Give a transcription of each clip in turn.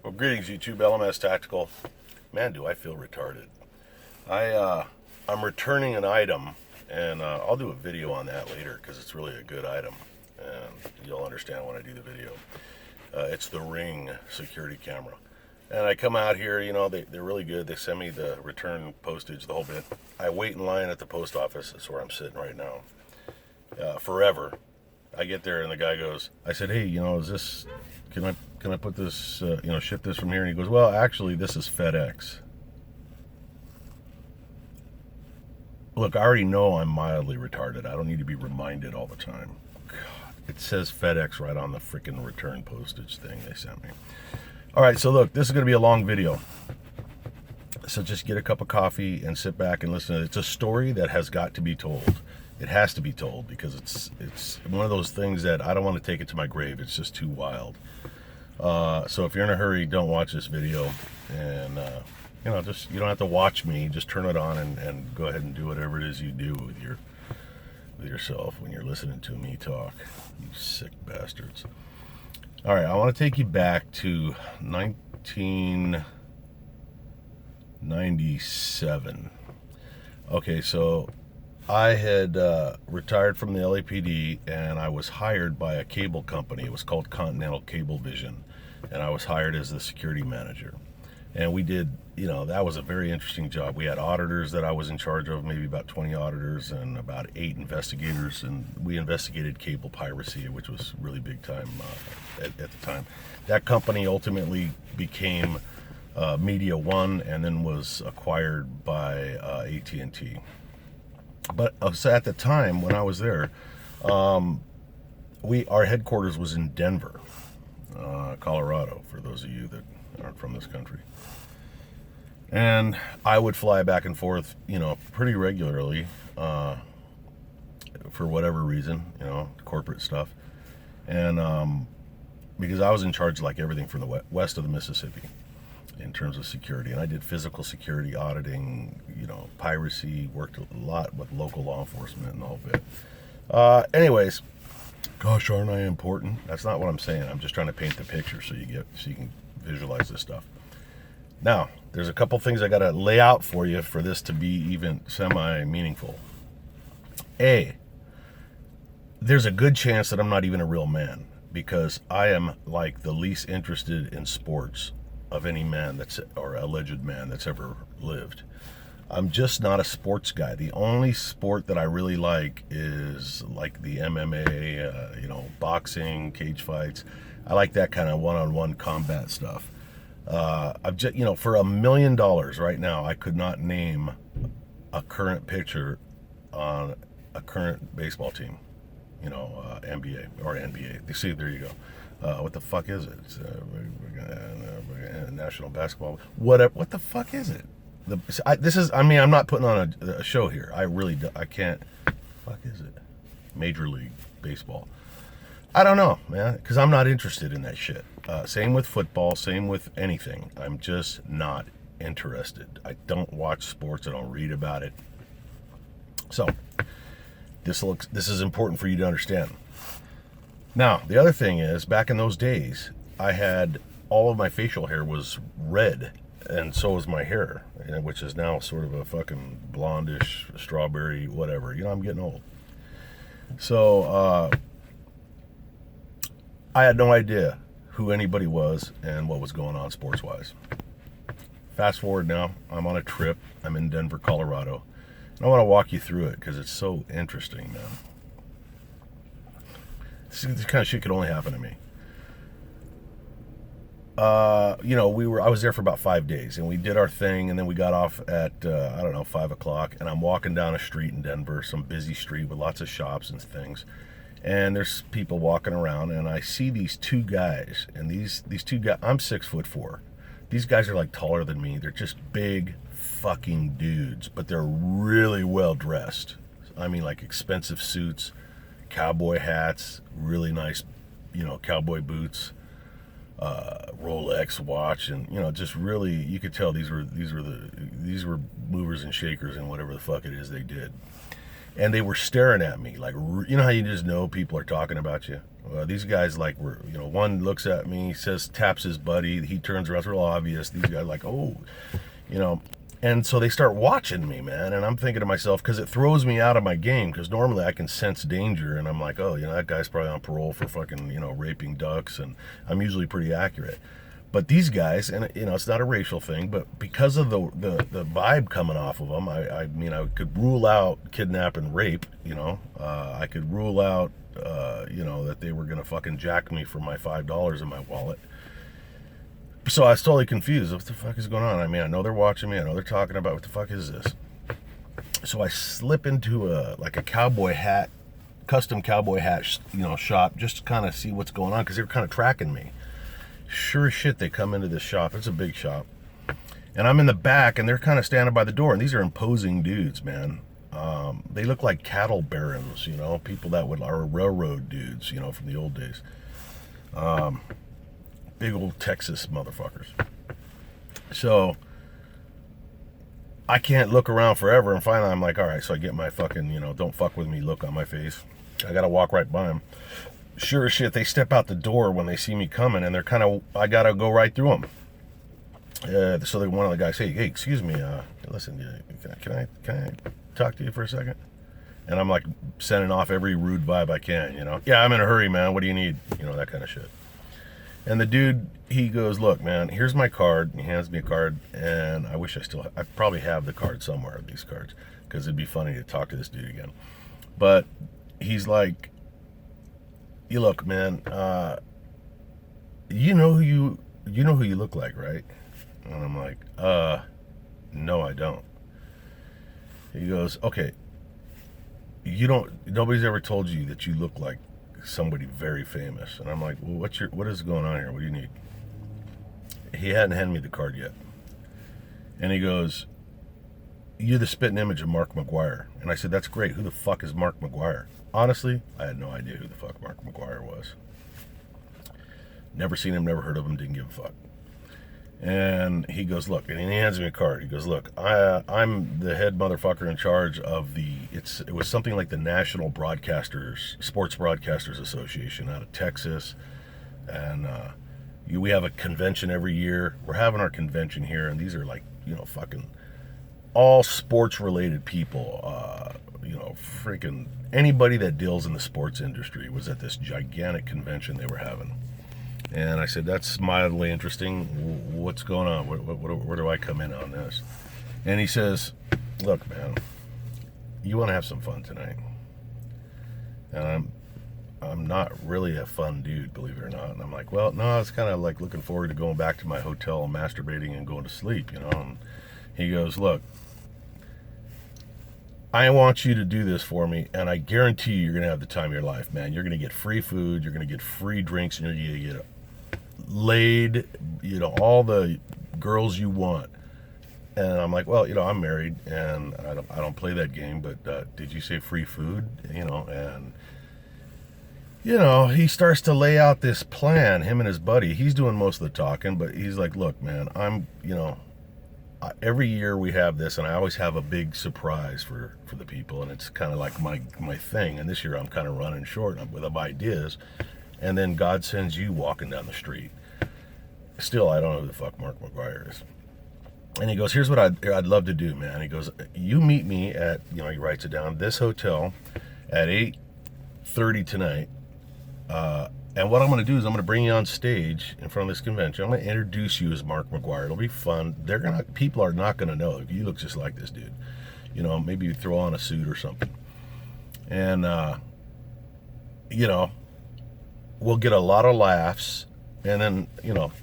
Well, greetings, YouTube. LMS Tactical. Man, do I feel retarded. I'm returning an item, and I'll do a video on that later because it's really a good item, and you'll understand when I do the video. It's the Ring security camera, and I come out here. They're really good. They send me the return postage, the whole bit. I wait in line at the post office. That's where I'm sitting right now. Forever. I get there and the guy goes, I said, hey, is this, can I put this, ship this from here? And he goes, well, actually, this is FedEx. Look, I already know I'm mildly retarded. I don't need to be reminded all the time. God, it says FedEx right on the freaking return postage thing they sent me. All right, so look, this is going to be a long video. So just get a cup of coffee and sit back and listen. It's a story that has got to be told. It has to be told because it's one of those things that I don't want to take it to my grave. It's just too wild. So if you're in a hurry, don't watch this video. And, you don't have to watch me. Just turn it on and go ahead and do whatever it is you do with yourself when you're listening to me talk. You sick bastards. All right, I want to take you back to 1997. Okay, so I had retired from the LAPD and I was hired by a cable company. It was called Continental Cablevision, and I was hired as the security manager. And we did, that was a very interesting job. We had auditors that I was in charge of, maybe about 20 auditors and about 8 investigators, and we investigated cable piracy, which was really big time at the time. That company ultimately became Media One and then was acquired by AT&T. But so at the time when I was there, our headquarters was in Denver, Colorado, for those of you that aren't from this country. And I would fly back and forth, pretty regularly, for whatever reason, corporate stuff. And because I was in charge of like everything from the west of the Mississippi in terms of security. And I did physical security auditing, piracy, worked a lot with local law enforcement and the whole bit. Anyways, gosh, aren't I important? That's not what I'm saying. I'm just trying to paint the picture so you can visualize this stuff. Now, there's a couple things I got to lay out for you for this to be even semi-meaningful. A, there's a good chance that I'm not even a real man because I am like the least interested in sports of any man or alleged man that's ever lived. I'm just not a sports guy. The only sport that I really like is like the MMA, boxing, cage fights. I like that kind of one-on-one combat stuff. I've just, for $1 million right now, I could not name a current pitcher on a current baseball team, NBA or NBA. You see, there you go. What the fuck is it? It's, National Basketball. What the fuck is it? I'm not putting on a show here. I can't. Fuck is it? Major League Baseball. I don't know, man, because I'm not interested in that shit. Same with football, same with anything. I'm just not interested. I don't watch sports. I don't read about it. So, this is important for you to understand. Now, the other thing is, back in those days, I had all of my facial hair was red, and so was my hair, which is now sort of a fucking blondish, strawberry, whatever. I'm getting old. So, I had no idea who anybody was and what was going on sports-wise. Fast forward now, I'm on a trip. I'm in Denver, Colorado. And I want to walk you through it because it's so interesting, man. This kind of shit could only happen to me. I was there for about 5 days, and we did our thing, and then we got off at, 5 o'clock, and I'm walking down a street in Denver, some busy street with lots of shops and things, and there's people walking around, and I see these two guys, and these two guys, I'm 6'4". These guys are like taller than me. They're just big fucking dudes, but they're really well dressed. I mean, like expensive suits, cowboy hats, really nice, cowboy boots, Rolex watch, and just really, you could tell these were movers and shakers and whatever the fuck it is they did. And they were staring at me like, how you just know people are talking about you? These guys like were, one looks at me, says, taps his buddy, he turns around, it's real obvious. These guys like, oh, and so they start watching me, man, and I'm thinking to myself, because it throws me out of my game, because normally I can sense danger, and I'm like, oh, that guy's probably on parole for fucking, raping ducks, and I'm usually pretty accurate. But these guys, and it's not a racial thing, but because of the vibe coming off of them, I mean, I could rule out kidnap and rape, I could rule out, that they were gonna fucking jack me for my $5 in my wallet. So I was totally confused. What the fuck is going on? I mean, I know they're watching me. I know they're talking about what the fuck is this. So I slip into a cowboy hat, custom cowboy hat, shop, just to kind of see what's going on, because they were kind of tracking me. Sure as shit, they come into this shop. It's a big shop, and I'm in the back, and they're kind of standing by the door. And these are imposing dudes, man. They look like cattle barons, people that are railroad dudes, from the old days. Big old Texas motherfuckers. So I can't look around forever, and finally I'm like, all right, so I get my fucking, don't fuck with me look on my face. I gotta walk right by them. Sure as shit, they step out the door when they see me coming, and they're kind of, I gotta go right through them. So one of the guys, hey, excuse me, listen, can I talk to you for a second? And I'm like sending off every rude vibe I can, Yeah, I'm in a hurry, man. What do you need? That kind of shit. And the dude, he goes, look, man, here's my card. He hands me a card, and I wish I probably have the card somewhere, these cards, because it'd be funny to talk to this dude again. But he's like, you look, man, you know who you look like, right? And I'm like, no, I don't. He goes, okay, nobody's ever told you that you look like somebody very famous. And I'm like, well, what is going on here? What do you need? He hadn't handed me the card yet. And he goes, you're the spitting image of Mark McGuire. And I said, that's great. Who the fuck is Mark McGuire? Honestly, I had no idea who the fuck Mark McGuire was. Never seen him, never heard of him, didn't give a fuck. And he goes, look, and he hands me a card. He goes, look, I'm the head motherfucker in charge of it was something like the National Sports Broadcasters Association out of Texas. And we have a convention every year. We're having our convention here, and these are like, fucking all sports related people. Freaking anybody that deals in the sports industry was at this gigantic convention they were having. And I said, that's mildly interesting. What's going on? Where do I come in on this? And he says, look, man, you want to have some fun tonight. And I'm not really a fun dude, believe it or not. And I'm like, well, no, I was kind of like looking forward to going back to my hotel and masturbating and going to sleep, And he goes, look, I want you to do this for me, and I guarantee you're going to have the time of your life, man. You're going to get free food, you're going to get free drinks, and you're going to get laid, all the girls you want. And I'm like, well, I'm married, and I don't play that game, but did you say free food? And he starts to lay out this plan, him and his buddy. He's doing most of the talking, but he's like, look, man, every year we have this, and I always have a big surprise for the people, and it's kind of like my thing. And this year I'm kind of running short with ideas, and then God sends you walking down the street. Still, I don't know who the fuck Mark McGuire is. And he goes, here's what I'd love to do, man. He goes, you meet me at, he writes it down, this hotel at 8:30 tonight. And what I'm going to do is I'm going to bring you on stage in front of this convention. I'm going to introduce you as Mark McGuire. It'll be fun. People are not going to know. You look just like this dude. Maybe you throw on a suit or something. And, we'll get a lot of laughs. And then,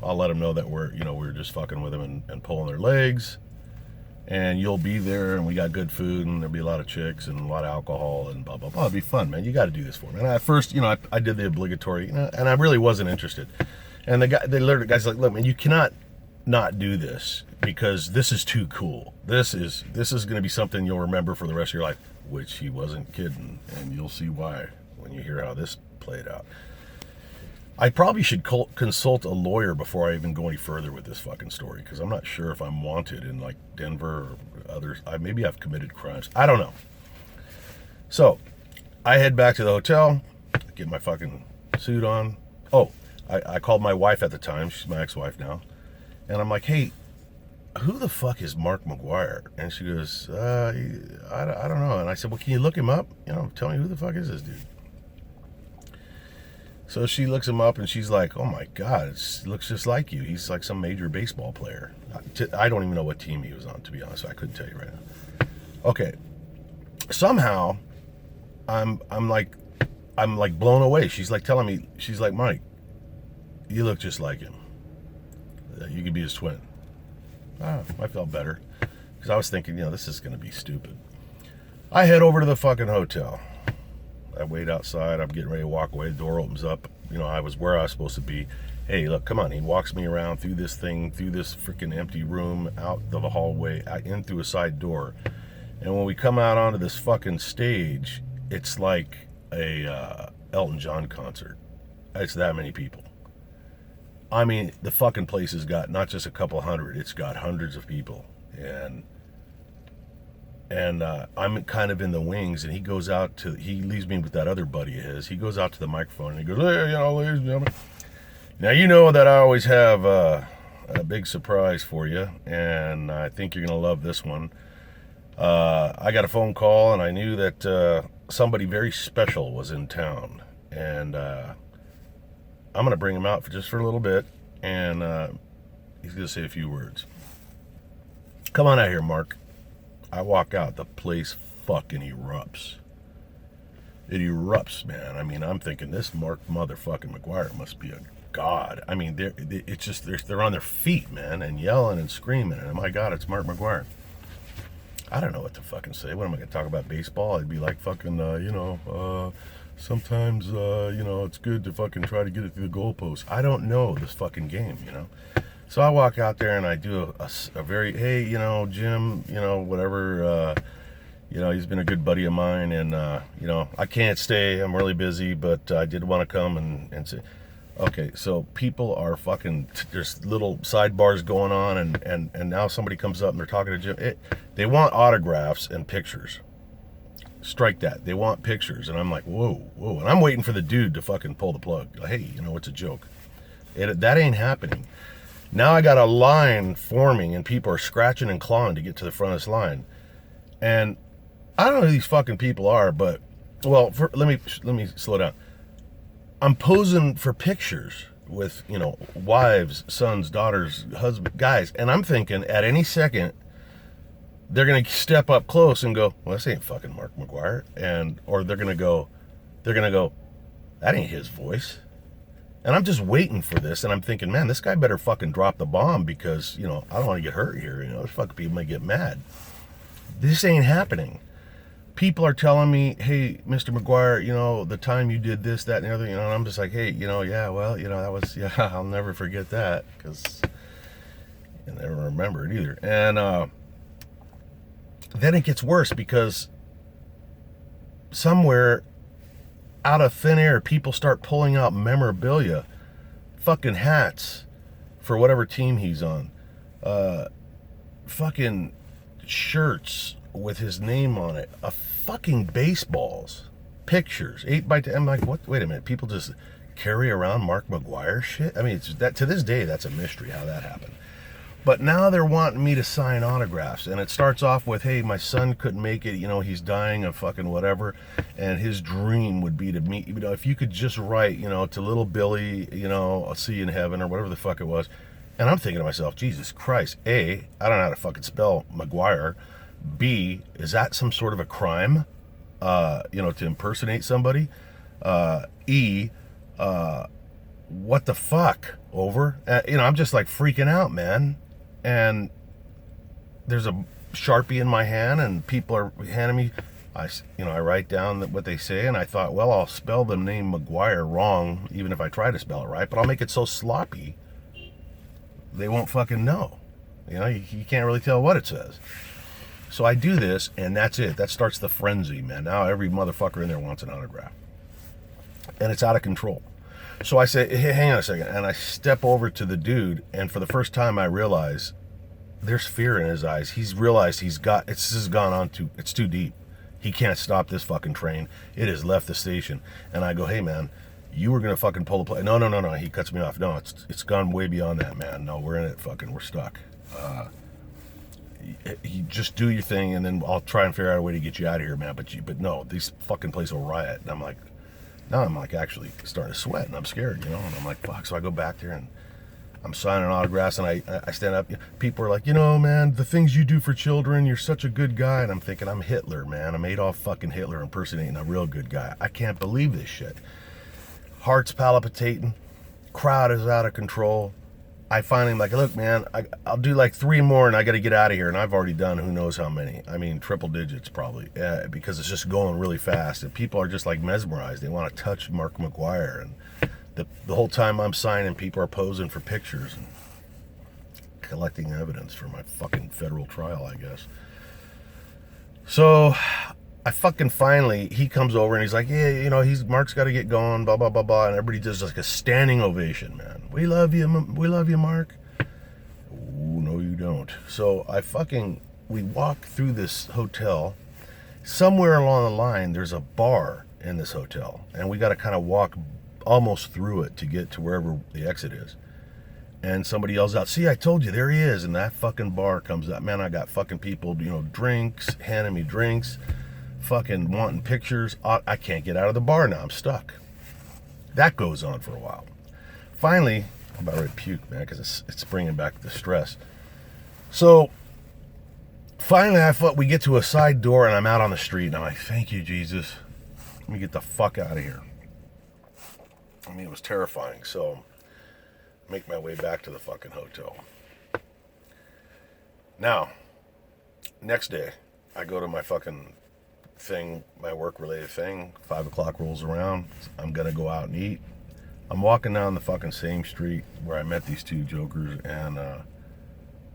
I'll let them know that we're just fucking with them and pulling their legs. And you'll be there, and we got good food, and there'll be a lot of chicks and a lot of alcohol and blah, blah, blah. It'll be fun, man. You got to do this for me. And at first, I did the obligatory, and I really wasn't interested. And the guy's like, look, man, you cannot not do this because this is too cool. This is going to be something you'll remember for the rest of your life, which he wasn't kidding. And you'll see why when you hear how this played out. I probably should consult a lawyer before I even go any further with this fucking story, because I'm not sure if I'm wanted in like Denver or others. Maybe I've committed crimes. I don't know. So I head back to the hotel, get my fucking suit on. Oh, I called my wife at the time. She's my ex-wife now. And I'm like, hey, who the fuck is Mark McGuire? And she goes, I don't know. And I said, well, can you look him up? Tell me who the fuck is this dude? So she looks him up and she's like, oh my God, it looks just like you. He's like some major baseball player. I don't even know what team he was on, to be honest. I couldn't tell you right now. Okay. Somehow I'm like blown away. She's like telling me, she's like, Mike, you look just like him. You could be his twin. I felt better because I was thinking, this is going to be stupid. I head over to the fucking hotel. I wait outside. I'm getting ready to walk away. The door opens up. I was where I was supposed to be. Hey, look, come on. He walks me around through this thing, through this freaking empty room, out of the hallway, in through a side door. And when we come out onto this fucking stage, it's like a Elton John concert. It's that many people. I mean, the fucking place has got not just a couple hundred, it's got hundreds of people. And I'm kind of in the wings, and he leaves me with that other buddy of his. He goes out to the microphone, and he goes, hey, ladies and gentlemen. Now, you know that I always have a big surprise for you, and I think you're going to love this one. I got a phone call, and I knew that somebody very special was in town, and I'm going to bring him out for a little bit, and he's going to say a few words. Come on out here, Mark. I walk out, the place fucking erupts. It erupts, man. I mean, I'm thinking this Mark motherfucking McGuire must be a god. I mean, they're on their feet, man, and yelling and screaming, and oh my God, it's Mark McGuire. I don't know what to fucking say. What am I going to talk about, baseball? I'd be like fucking, sometimes, it's good to fucking try to get it through the goalpost. I don't know this fucking game, So I walk out there and I do a very, hey, Jim, whatever, he's been a good buddy of mine, and, I can't stay. I'm really busy, but I did want to come and say, okay, so people are fucking, there's little sidebars going on, and now somebody comes up and they're talking to Jim. They want autographs and pictures. Strike that. They want pictures. And I'm like, whoa. And I'm waiting for the dude to fucking pull the plug. Hey, it's a joke. That ain't happening. Now I got a line forming, and people are scratching and clawing to get to the front of this line. And I don't know who these fucking people are, but, well, let me slow down. I'm posing for pictures with, wives, sons, daughters, husbands, guys. And I'm thinking at any second, they're going to step up close and go, well, this ain't fucking Mark McGuire. Or they're going to go, that ain't his voice. And I'm just waiting for this, and I'm thinking, man, this guy better fucking drop the bomb because, I don't want to get hurt here. Those fucking people may get mad. This ain't happening. People are telling me, hey, Mr. McGuire, the time you did this, that, and the other, and I'm just like, hey, yeah, well, that was, I'll never forget that because I never remember it either. And then it gets worse because somewhere out of thin air, people start pulling out memorabilia, fucking hats for whatever team he's on, fucking shirts with his name on it, fucking baseballs, pictures, 8x10. I'm like, what? Wait a minute, people just carry around Mark McGuire shit? I mean, to this day, that's a mystery how that happened. But now they're wanting me to sign autographs. And it starts off with, hey, my son couldn't make it. He's dying of fucking whatever. And his dream would be to meet, if you could just write, to little Billy, I'll see you in heaven or whatever the fuck it was. And I'm thinking to myself, Jesus Christ. A, I don't know how to fucking spell McGuire. B, is that some sort of a crime, to impersonate somebody? E, what the fuck? Over? I'm just like freaking out, man. And there's a Sharpie in my hand, and people are handing me, I write down what they say, and I thought, well, I'll spell the name McGuire wrong, even if I try to spell it right, but I'll make it so sloppy, they won't fucking know. You can't really tell what it says. So I do this, and that's it. That starts the frenzy, man. Now every motherfucker in there wants an autograph. And it's out of control. So I say, hey, hang on a second. And I step over to the dude, and for the first time I realize there's fear in his eyes. He's realized this has gone on it's too deep. He can't stop this fucking train. It has left the station. And I go, hey man, You were gonna fucking pull the play. No, no, no, no. He cuts me off. No, it's gone way beyond that, man. No, we're in it. Fucking, we're stuck. You just do your thing, and then I'll try and figure out a way to get you out of here, man. But no, these fucking place will riot. And I'm like, now I'm like actually starting to sweat, and I'm scared, you know. And I'm like, fuck. So I go back there and I'm signing autographs, and I stand up. People are like, you know, man, the things you do for children, you're such a good guy. And I'm thinking, I'm Hitler, man. I'm Adolf fucking Hitler impersonating a real good guy. I can't believe this shit. Heart's palpitating, crowd is out of control. I finally am like, look, man, I'll do like 3 more and I got to get out of here. And I've already done who knows how many. I mean, triple digits probably, because it's just going really fast. And people are just like mesmerized. They want to touch Mark McGuire. And the whole time I'm signing, people are posing for pictures and collecting evidence for my fucking federal trial, I guess. So I fucking finally, he comes over and he's like, yeah, you know, Mark's got to get going, blah, blah, blah, blah. And everybody does like a standing ovation, man. We love you, Mark. Ooh, no, you don't. So we walk through this hotel. Somewhere along the line, there's a bar in this hotel. And we got to kind of walk almost through it to get to wherever the exit is. And somebody yells out, see, I told you, there he is. And that fucking bar comes up. Man, I got fucking people, you know, drinks, handing me drinks, fucking wanting pictures. I can't get out of the bar now. I'm stuck. That goes on for a while. Finally, I'm about ready to puke, man, because it's bringing back the stress. So finally, I thought we get to a side door, and I'm out on the street, and I'm like, thank you, Jesus. Let me get the fuck out of here. I mean, it was terrifying. So I make my way back to the fucking hotel. Now, next day, I go to my fucking thing, my work-related thing. 5 o'clock rolls around. I'm going to go out and eat. I'm walking down the fucking same street where I met these 2 jokers, and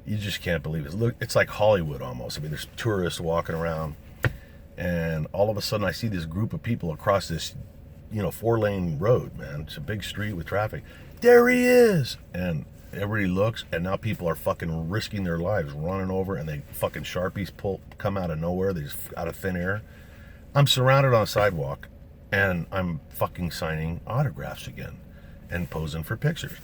you just can't believe it. Look, it's like Hollywood almost. I mean, there's tourists walking around, and all of a sudden I see this group of people across this, you know, 4-lane road, man. It's a big street with traffic. There he is! And everybody looks, and now people are fucking risking their lives, running over, and they fucking Sharpies come out of nowhere. They just out of thin air. I'm surrounded on a sidewalk, and I'm fucking signing autographs again and posing for pictures.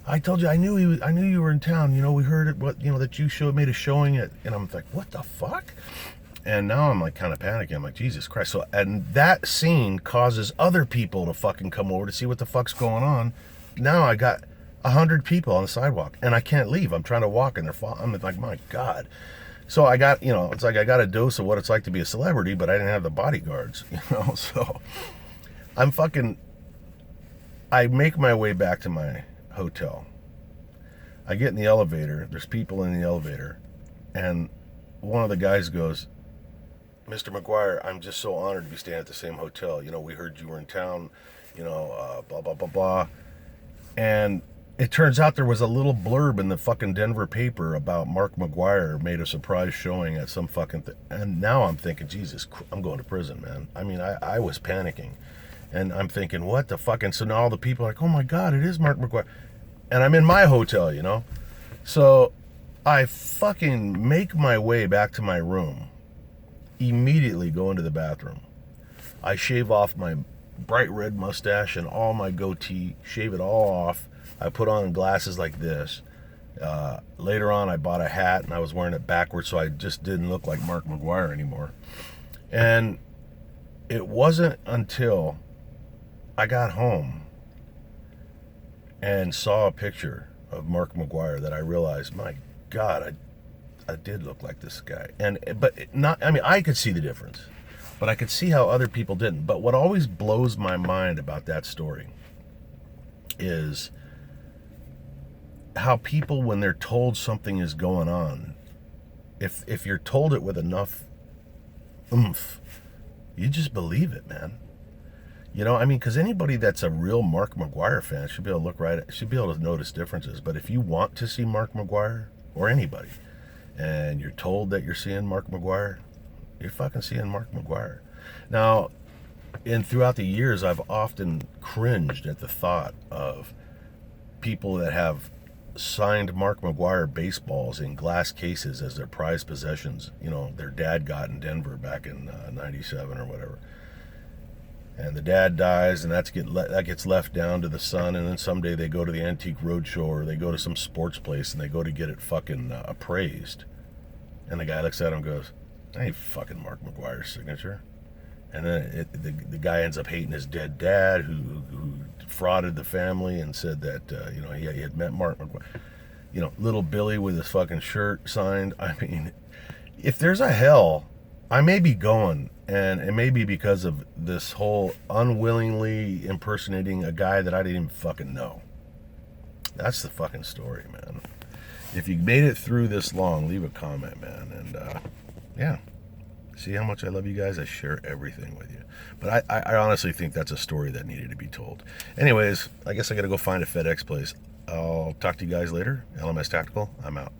I told you, I knew you were in town. You know, we heard it. That you made a showing at, and I'm like, what the fuck? And now I'm like kind of panicking. I'm like, Jesus Christ. So, and that scene causes other people to fucking come over to see what the fuck's going on. Now I got 100 people on the sidewalk, and I can't leave. I'm trying to walk, and I'm like, my God. So I got, it's like I got a dose of what it's like to be a celebrity, but I didn't have the bodyguards, So I make my way back to my hotel. I get in the elevator. There's people in the elevator, and one of the guys goes, Mr. McGuire, I'm just so honored to be staying at the same hotel. We heard you were in town, blah, blah, blah, blah. And it turns out there was a little blurb in the fucking Denver paper about Mark McGuire made a surprise showing at some fucking thing. And now I'm thinking, Jesus, I'm going to prison, man. I mean, I was panicking. And I'm thinking, what the fuck? And so now all the people are like, oh my God, it is Mark McGuire. And I'm in my hotel, So I fucking make my way back to my room. Immediately go into the bathroom. I shave off my bright red mustache and all my goatee, shave it all off. I put on glasses like this. Later on, I bought a hat, and I was wearing it backwards, so I just didn't look like Mark McGuire anymore. And it wasn't until I got home and saw a picture of Mark McGuire that I realized, my God, I did look like this guy. I could see the difference, but I could see how other people didn't. But what always blows my mind about that story is how people, when they're told something is going on, if you're told it with enough oomph, you just believe it, man. Because anybody that's a real Mark McGuire fan should be able to should be able to notice differences. But if you want to see Mark McGuire, or anybody, and you're told that you're seeing Mark McGuire, you're fucking seeing Mark McGuire. Now, throughout the years, I've often cringed at the thought of people that have signed Mark McGuire baseballs in glass cases as their prized possessions. Their dad got in Denver back in 97 or whatever. and the dad dies, and that gets left down to the son, and then someday they go to the Antique Roadshow, or they go to some sports place, and they go to get it fucking appraised, and the guy looks at him and goes, "That ain't fucking Mark McGuire's signature." And then the guy ends up hating his dead dad, who frauded the family and said that he had met Mark McGuire. Little Billy with his fucking shirt signed. I mean, if there's a hell, I may be going, and it may be because of this whole unwillingly impersonating a guy that I didn't even fucking know. That's the fucking story, man. If you made it through this long, leave a comment, man. And yeah, see how much I love you guys? I share everything with you. But I honestly think that's a story that needed to be told. Anyways, I guess I gotta go find a FedEx place. I'll talk to you guys later. LMS Tactical, I'm out.